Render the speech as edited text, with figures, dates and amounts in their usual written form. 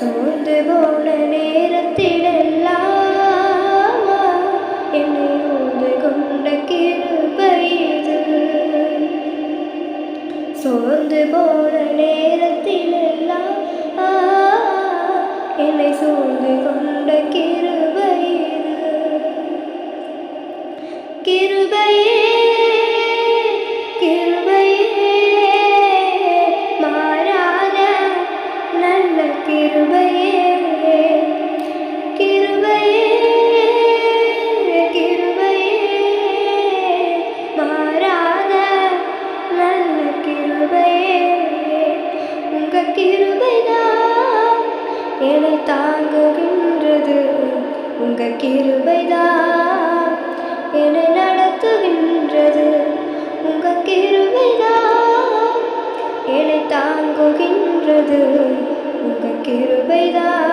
சோர்ந்து போன நேரத்திலெல்லாம் என்னை ஊது கொண்ட கிருபை இது. சோர்ந்து போன நேரத்திலெல்லாம் என்னை சூழ்ந்து கொண்ட கிருபை இது. கிருபையே கிருபையே மாறாத நல்ல கிருபையே. கிருபையே கிருபையே மாறாத நல்ல கிருபையே. உங்க கிருபைதான் என்னை தாங்குகின்றது. உங்க கிருபைதான் என்னை நடத்துகின்றது. உங்க கிருபைதான் என்னை தாங்குகின்றது. உங்க கிருபைதான்